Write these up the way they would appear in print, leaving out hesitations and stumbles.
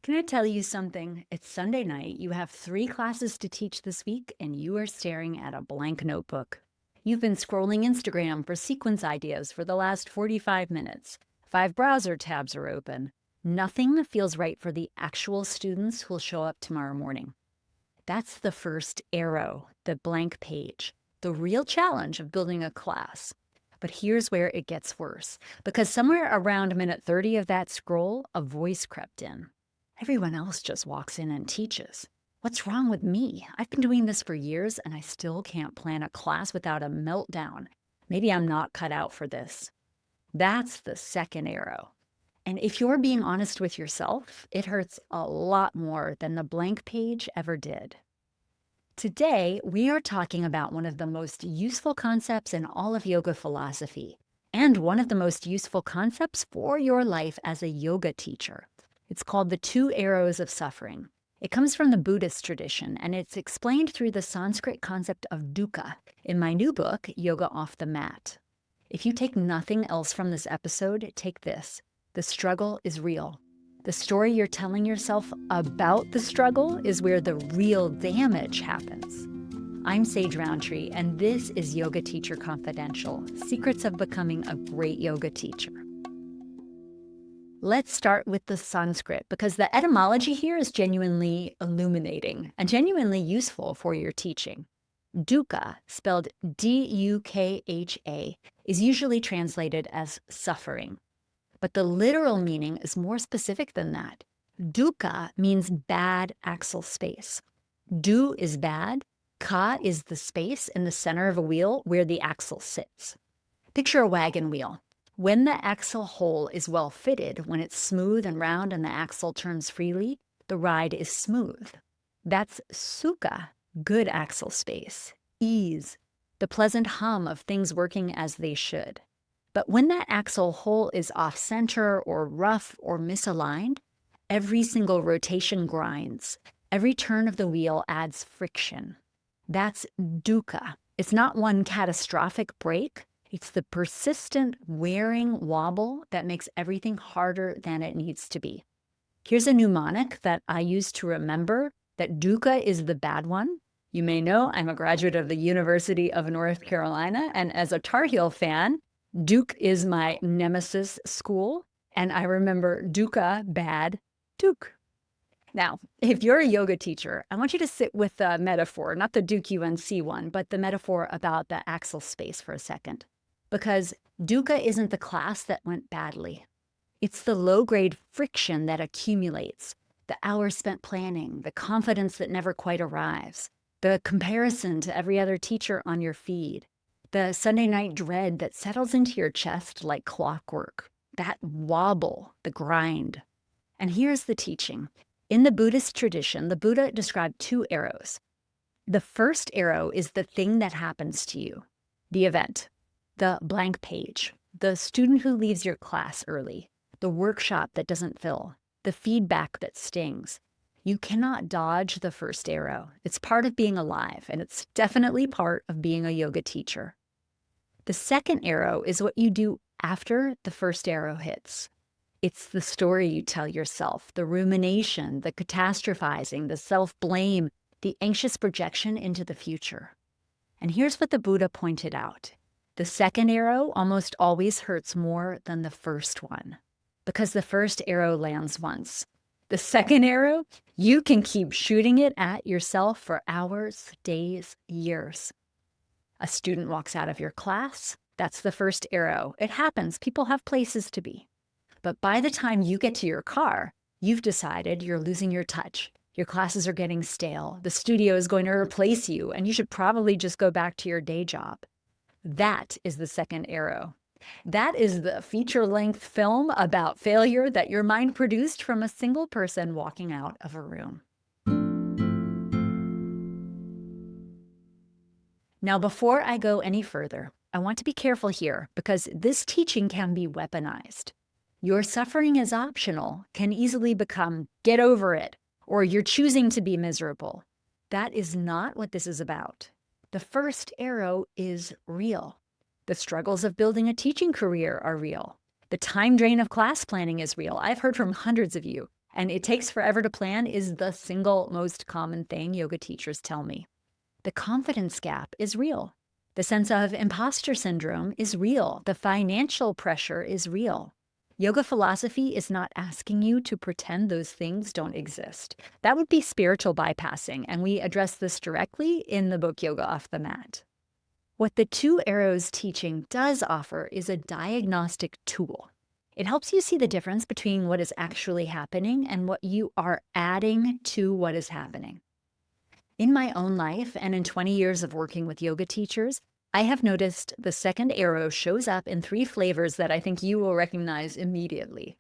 Can I tell you something? It's Sunday night. You have 3 classes to teach this week, and you are staring at a blank notebook. You've been scrolling Instagram for sequence ideas for the last 45 minutes. 5 browser tabs are open. Nothing feels right for the actual students who'll show up tomorrow morning. That's the first arrow, the blank page, the real challenge of building a class. But here's where it gets worse, because somewhere around minute 30 of that scroll, a voice crept in. Everyone else just walks in and teaches. What's wrong with me? I've been doing this for years and I still can't plan a class without a meltdown. Maybe I'm not cut out for this. That's the second arrow. And if you're being honest with yourself, it hurts a lot more than the blank page ever did. Today, we are talking about one of the most useful concepts in all of yoga philosophy, and one of the most useful concepts for your life as a yoga teacher. It's called the 2 arrows of suffering. It comes from the Buddhist tradition, and it's explained through the Sanskrit concept of dukkha in my new book, Yoga Off the Mat. If you take nothing else from this episode, take this. The struggle is real. The story you're telling yourself about the struggle is where the real damage happens. I'm Sage Rountree, and this is Yoga Teacher Confidential, Secrets of Becoming a Great Yoga Teacher. Let's start with the Sanskrit, because the etymology here is genuinely illuminating and genuinely useful for your teaching. Dukha, spelled D-U-K-H-A, is usually translated as suffering. But the literal meaning is more specific than that. Dukha means bad axle space. Du is bad, ka is the space in the center of a wheel where the axle sits. Picture a wagon wheel. When the axle hole is well fitted, when it's smooth and round and the axle turns freely, the ride is smooth. That's sukha, good axle space, ease, the pleasant hum of things working as they should. But when that axle hole is off-center or rough or misaligned, every single rotation grinds. Every turn of the wheel adds friction. That's dukkha. It's not one catastrophic break. It's the persistent wearing wobble that makes everything harder than it needs to be. Here's a mnemonic that I use to remember that dukkha is the bad one. You may know I'm a graduate of the University of North Carolina, and as a Tar Heel fan, Duke is my nemesis school, and I remember Dukha, bad, Duke. Now, if you're a yoga teacher, I want you to sit with the metaphor, not the Duke UNC one, but the metaphor about the axle space for a second. Because Dukha isn't the class that went badly. It's the low-grade friction that accumulates, the hours spent planning, the confidence that never quite arrives, the comparison to every other teacher on your feed, the Sunday night dread that settles into your chest like clockwork, that wobble, the grind. And here's the teaching. In the Buddhist tradition, the Buddha described 2 arrows. The first arrow is the thing that happens to you, the event, the blank page, the student who leaves your class early, the workshop that doesn't fill, the feedback that stings. You cannot dodge the first arrow. It's part of being alive, and it's definitely part of being a yoga teacher. The second arrow is what you do after the first arrow hits. It's the story you tell yourself, the rumination, the catastrophizing, the self-blame, the anxious projection into the future. And here's what the Buddha pointed out. The second arrow almost always hurts more than the first one, because the first arrow lands once. The second arrow, you can keep shooting it at yourself for hours, days, years. A student walks out of your class. That's the first arrow. It happens. People have places to be. But by the time you get to your car, you've decided you're losing your touch. Your classes are getting stale. The studio is going to replace you, and you should probably just go back to your day job. That is the second arrow. That is the feature-length film about failure that your mind produced from a single person walking out of a room. Now, before I go any further, I want to be careful here because this teaching can be weaponized. Your suffering is optional can easily become, get over it, or you're choosing to be miserable. That is not what this is about. The first arrow is real. The struggles of building a teaching career are real. The time drain of class planning is real. I've heard from hundreds of you. and it takes forever to plan is the single most common thing yoga teachers tell me. The confidence gap is real. The sense of imposter syndrome is real. The financial pressure is real. Yoga philosophy is not asking you to pretend those things don't exist. That would be spiritual bypassing, and we address this directly in the book Yoga Off the Mat. What the Two Arrows teaching does offer is a diagnostic tool. It helps you see the difference between what is actually happening and what you are adding to what is happening. In my own life and in 20 years of working with yoga teachers, I have noticed the second arrow shows up in 3 flavors that I think you will recognize immediately.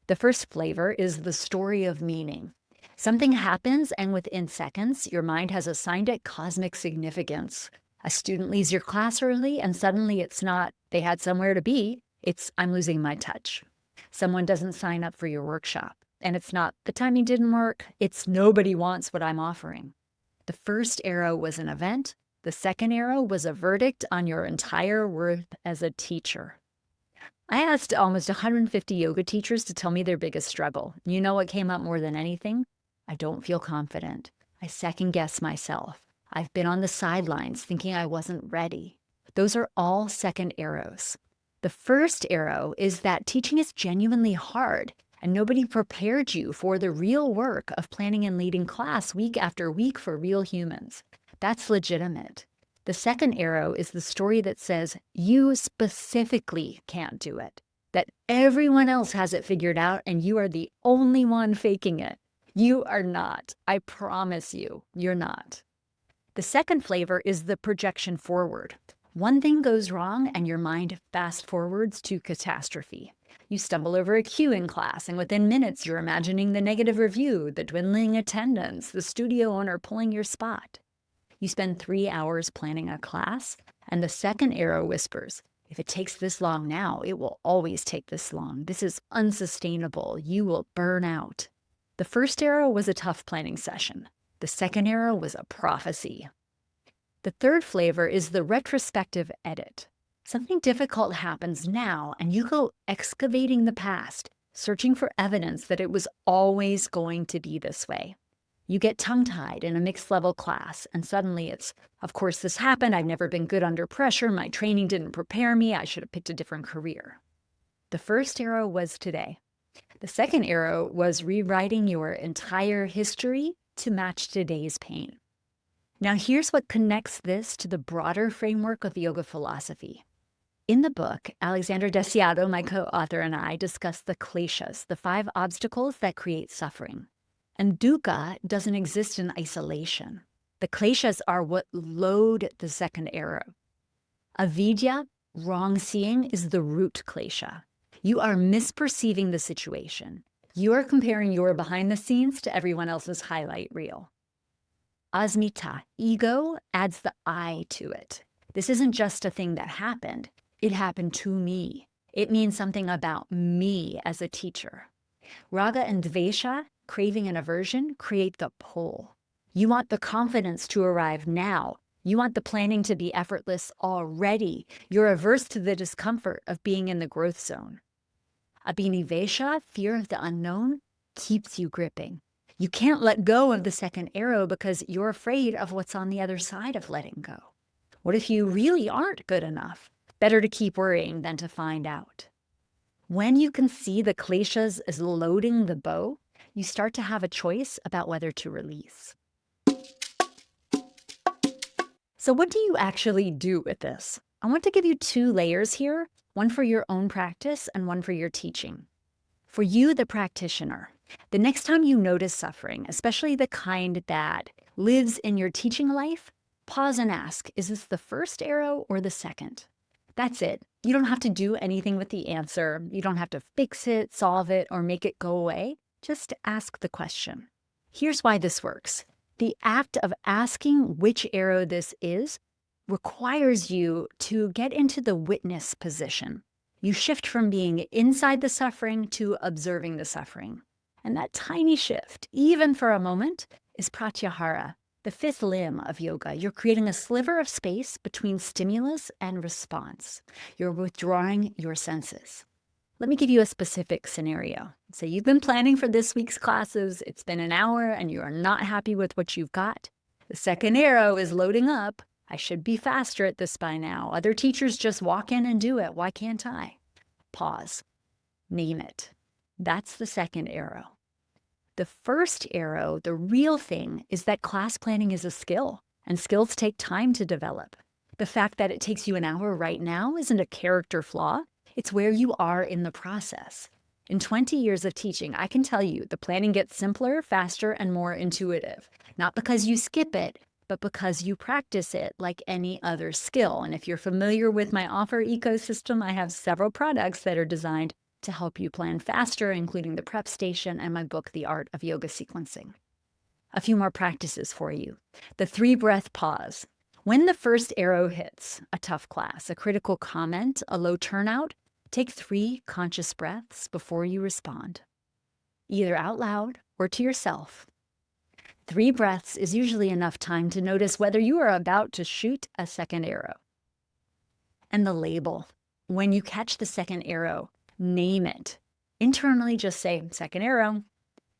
The first flavor is the story of meaning. Something happens, and within seconds, your mind has assigned it cosmic significance. A student leaves your class early, and suddenly it's not, they had somewhere to be, it's, I'm losing my touch. Someone doesn't sign up for your workshop, and it's not, the timing didn't work, it's nobody wants what I'm offering. The first arrow was an event. The second arrow was a verdict on your entire worth as a teacher. I asked almost 150 yoga teachers to tell me their biggest struggle. You know what came up more than anything? I don't feel confident. I second guess myself. I've been on the sidelines thinking I wasn't ready. Those are all second arrows. The first arrow is that teaching is genuinely hard, and nobody prepared you for the real work of planning and leading class week after week for real humans. That's legitimate. The second arrow is the story that says you specifically can't do it, that everyone else has it figured out and you are the only one faking it. You are not. I promise you, you're not. The second flavor is the projection forward. One thing goes wrong and your mind fast forwards to catastrophe. You stumble over a cue in class, and within minutes you're imagining the negative review, the dwindling attendance, the studio owner pulling your spot. You spend 3 hours planning a class, and the second arrow whispers, if it takes this long now, it will always take this long. This is unsustainable. You will burn out. The first arrow was a tough planning session. The second arrow was a prophecy. The third flavor is the retrospective edit. Something difficult happens now, and you go excavating the past, searching for evidence that it was always going to be this way. You get tongue-tied in a mixed-level class, and suddenly it's, of course this happened, I've never been good under pressure, my training didn't prepare me, I should have picked a different career. The first arrow was today. The second arrow was rewriting your entire history to match today's pain. Now here's what connects this to the broader framework of yoga philosophy. In the book, Alexander Desiato, my co-author, and I discuss the kleshas, the 5 obstacles that create suffering. And dukkha doesn't exist in isolation. The kleshas are what load the second arrow. Avidya, wrong seeing, is the root klesha. You are misperceiving the situation. You are comparing your behind the scenes to everyone else's highlight reel. Asmita, ego, adds the I to it. This isn't just a thing that happened. It happened to me. It means something about me as a teacher. Raga and dvesha, craving and aversion, create the pull. You want the confidence to arrive now. You want the planning to be effortless already. You're averse to the discomfort of being in the growth zone. Abhinivesha, fear of the unknown, keeps you gripping. You can't let go of the second arrow because you're afraid of what's on the other side of letting go. What if you really aren't good enough? Better to keep worrying than to find out. When you can see the kleshas as loading the bow, you start to have a choice about whether to release. So what do you actually do with this? I want to give you 2 layers here, one for your own practice and one for your teaching. For you, the practitioner, the next time you notice suffering, especially the kind that lives in your teaching life, pause and ask, is this the first arrow or the second? That's it. You don't have to do anything with the answer. You don't have to fix it, solve it, or make it go away. Just ask the question. Here's why this works. The act of asking which arrow this is requires you to get into the witness position. You shift from being inside the suffering to observing the suffering. And that tiny shift, even for a moment, is pratyahara, the 5th limb of yoga. You're creating a sliver of space between stimulus and response. You're withdrawing your senses. Let me give you a specific scenario. Say you've been planning for this week's classes, it's been an hour, and you are not happy with what you've got. The second arrow is loading up. I should be faster at this by now. Other teachers just walk in and do it. Why can't I? Pause. Name it. That's the second arrow. The first arrow, the real thing, is that class planning is a skill, and skills take time to develop. The fact that it takes you an hour right now isn't a character flaw. It's where you are in the process. In 20 years of teaching, I can tell you the planning gets simpler, faster, and more intuitive. Not because you skip it, but because you practice it like any other skill. And if you're familiar with my offer ecosystem, I have several products that are designed to help you plan faster, including the prep station and my book, The Art of Yoga Sequencing. A few more practices for you. The 3-breath pause. When the first arrow hits, a tough class, a critical comment, a low turnout, take 3 conscious breaths before you respond, either out loud or to yourself. 3 breaths is usually enough time to notice whether you are about to shoot a second arrow. And the label. When you catch the second arrow, name it. Internally, just say, second arrow.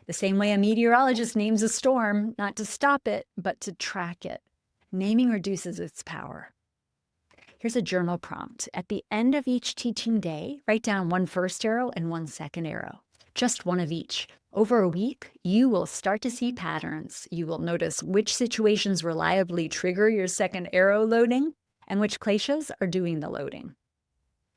The same way a meteorologist names a storm, not to stop it, but to track it. Naming reduces its power. Here's a journal prompt. At the end of each teaching day, write down 1 first arrow and 1 second arrow. Just one of each. Over a week, you will start to see patterns. You will notice which situations reliably trigger your second arrow loading and which kleshas are doing the loading.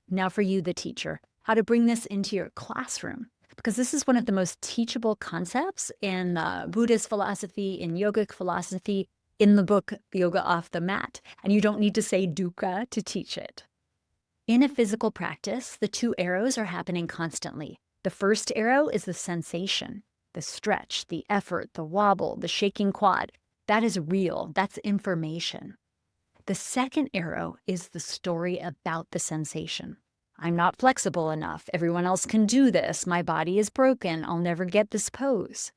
Now for you, the teacher, how to bring this into your classroom. Because this is one of the most teachable concepts in Buddhist philosophy, in yogic philosophy, in the book, Yoga Off the Mat. And you don't need to say Dukha to teach it. In a physical practice, the 2 arrows are happening constantly. The first arrow is the sensation, the stretch, the effort, the wobble, the shaking quad. That is real. That's information. The second arrow is the story about the sensation. I'm not flexible enough. Everyone else can do this. My body is broken. I'll never get this pose.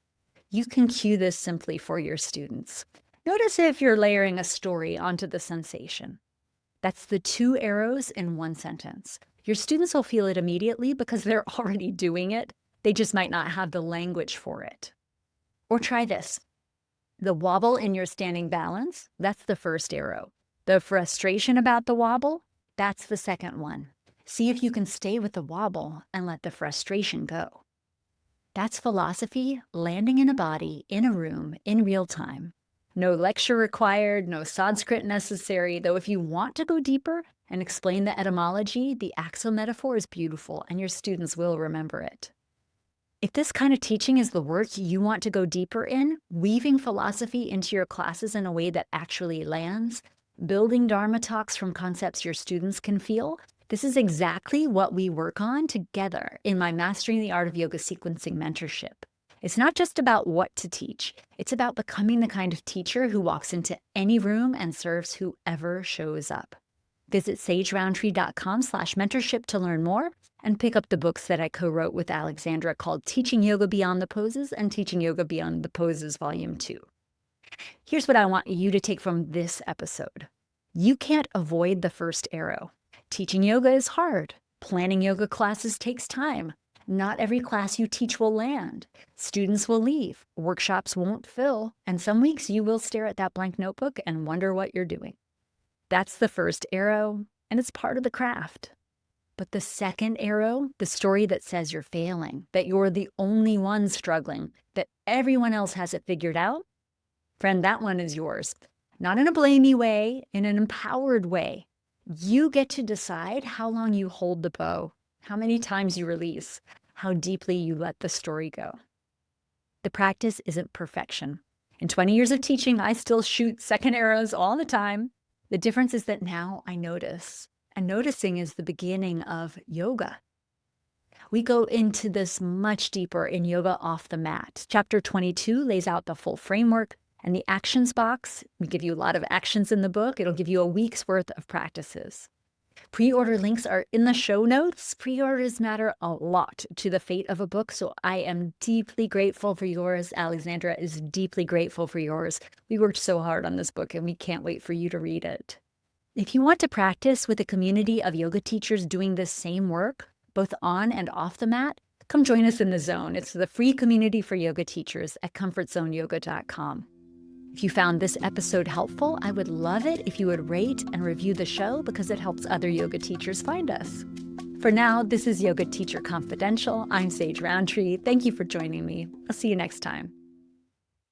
You can cue this simply for your students. Notice if you're layering a story onto the sensation. That's the 2 arrows in 1 sentence. Your students will feel it immediately because they're already doing it. They just might not have the language for it. Or try this. The wobble in your standing balance, that's the first arrow. The frustration about the wobble, that's the second one. See if you can stay with the wobble and let the frustration go. That's philosophy landing in a body, in a room, in real time. No lecture required, no Sanskrit necessary, though if you want to go deeper and explain the etymology, the axle metaphor is beautiful and your students will remember it. If this kind of teaching is the work you want to go deeper in, weaving philosophy into your classes in a way that actually lands, building Dharma talks from concepts your students can feel, this is exactly what we work on together in my Mastering the Art of Yoga Sequencing mentorship. It's not just about what to teach. It's about becoming the kind of teacher who walks into any room and serves whoever shows up. Visit sagerountree.com/mentorship to learn more and pick up the books that I co-wrote with Alexandra called Teaching Yoga Beyond the Poses and Teaching Yoga Beyond the Poses Volume 2. Here's what I want you to take from this episode. You can't avoid the first arrow. Teaching yoga is hard. Planning yoga classes takes time. Not every class you teach will land. Students will leave. Workshops won't fill. And some weeks you will stare at that blank notebook and wonder what you're doing. That's the first arrow, and it's part of the craft. But the second arrow, the story that says you're failing, that you're the only one struggling, that everyone else has it figured out, friend, that one is yours. Not in a blamey way, in an empowered way. You get to decide how long you hold the bow, how many times you release, how deeply you let the story go. The practice isn't perfection. In 20 years of teaching, I still shoot second arrows all the time. The difference is that now I notice, and noticing is the beginning of yoga. We go into this much deeper in Yoga Off the Mat. Chapter 22 lays out the full framework. And the actions box, we give you a lot of actions in the book. It'll give you a week's worth of practices. Pre-order links are in the show notes. Pre-orders matter a lot to the fate of a book, so I am deeply grateful for yours. Alexandra is deeply grateful for yours. We worked so hard on this book, and we can't wait for you to read it. If you want to practice with a community of yoga teachers doing this same work, both on and off the mat, come join us in the Zone. It's the free community for yoga teachers at comfortzoneyoga.com. If you found this episode helpful, I would love it if you would rate and review the show because it helps other yoga teachers find us. For now, this is Yoga Teacher Confidential. I'm Sage Rountree. Thank you for joining me. I'll see you next time.